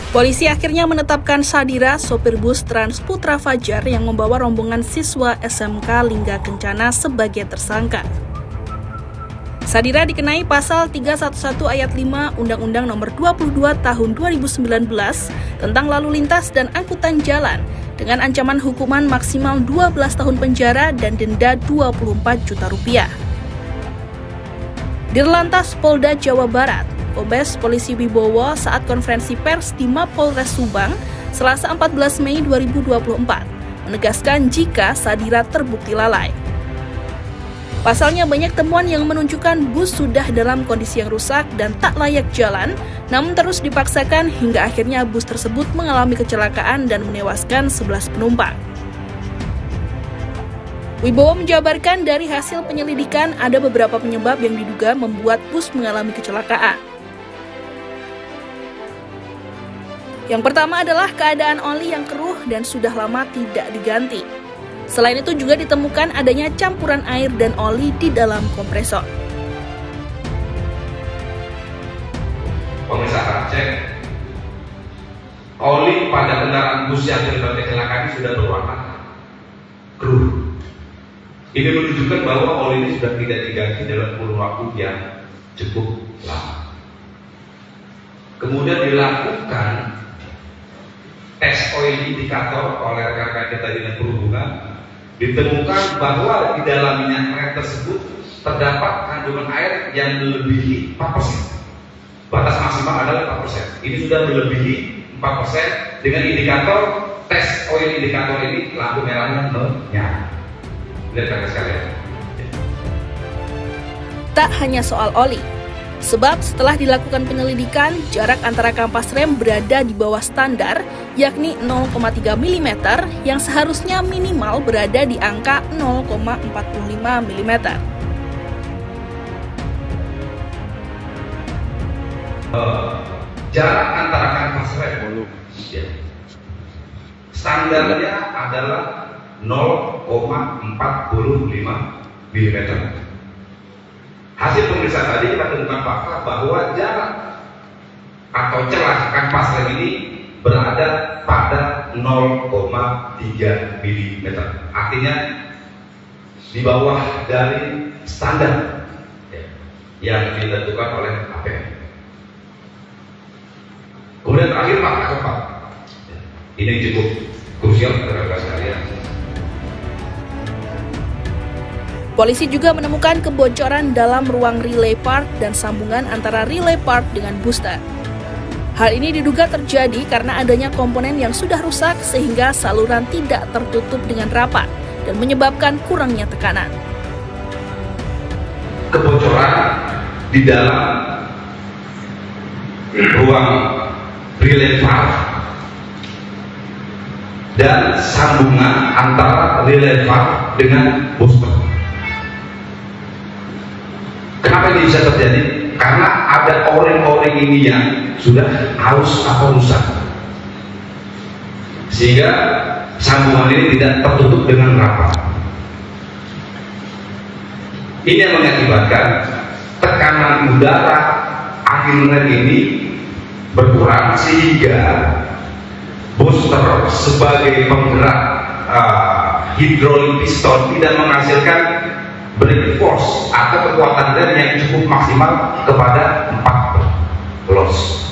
Polisi akhirnya menetapkan Sadira, sopir bus Trans Putra Fajar yang membawa rombongan siswa SMK Lingga Kencana sebagai tersangka. Sadira dikenai pasal 311 ayat 5 Undang-Undang Nomor 22 Tahun 2019 tentang lalu lintas dan angkutan jalan dengan ancaman hukuman maksimal 12 tahun penjara dan denda 24 juta rupiah. Dirlantas Polda Jawa Barat, Kombes Polisi Wibowo saat konferensi pers di Mapolres Subang, Selasa 14 Mei 2024, menegaskan jika Sadira terbukti lalai. Pasalnya banyak temuan yang menunjukkan bus sudah dalam kondisi yang rusak dan tak layak jalan, namun terus dipaksakan hingga akhirnya bus tersebut mengalami kecelakaan dan menewaskan 11 penumpang. Wibowo menjabarkan dari hasil penyelidikan ada beberapa penyebab yang diduga membuat bus mengalami kecelakaan. Yang pertama adalah keadaan oli yang keruh dan sudah lama tidak diganti. Selain itu juga ditemukan adanya campuran air dan oli di dalam kompresor. Pemirsa cek, oli pada kendaraan bus yang terlibat kecelakaan sudah berwarna keruh. Ini menunjukkan bahwa oli ini sudah tidak diganti dalam kurun waktu yang cukup lama. Kemudian dilakukan tes oil indikator oleh rekan-rekan kita Dinas Perhubungan, ditemukan bahwa di dalam minyak rem tersebut terdapat kandungan air yang melebihi 4%. Batas maksimal adalah 4%. Ini sudah melebihi 4% dengan indikator tes oil indikator ini lampu merahnya menyala. Lihat sekalian. Tak hanya soal oli, sebab setelah dilakukan penyelidikan, jarak antara kampas rem berada di bawah standar, yakni 0,3 mm yang seharusnya minimal berada di angka 0,45 mm. Jarak antara kampas rem standarnya adalah 0,45 mm. Hasil pemeriksaan tadi kita temukan fakta bahwa jarak atau celah kampas rem ini berada pada 0,3 mm. Artinya di bawah dari standar yang ditentukan oleh APM. Kemudian terakhir fakta keempat. Ini cukup krusial rekan-rekan sekalian. Polisi juga menemukan kebocoran dalam ruang relay park dan sambungan antara relay park dengan booster. Hal ini diduga terjadi karena adanya komponen yang sudah rusak sehingga saluran tidak tertutup dengan rapat dan menyebabkan kurangnya tekanan. Kebocoran di dalam ruang relay park dan sambungan antara relay park dengan booster. Kenapa ini bisa terjadi? Karena ada o-ring ini yang sudah haus atau rusak, sehingga sambungan ini tidak tertutup dengan rapat. Ini yang mengakibatkan tekanan udara akhir rem ini berkurang, sehingga booster sebagai penggerak hidrolik piston tidak menghasilkan braking force atau kekuatan rem yang cukup maksimal kepada 4 los.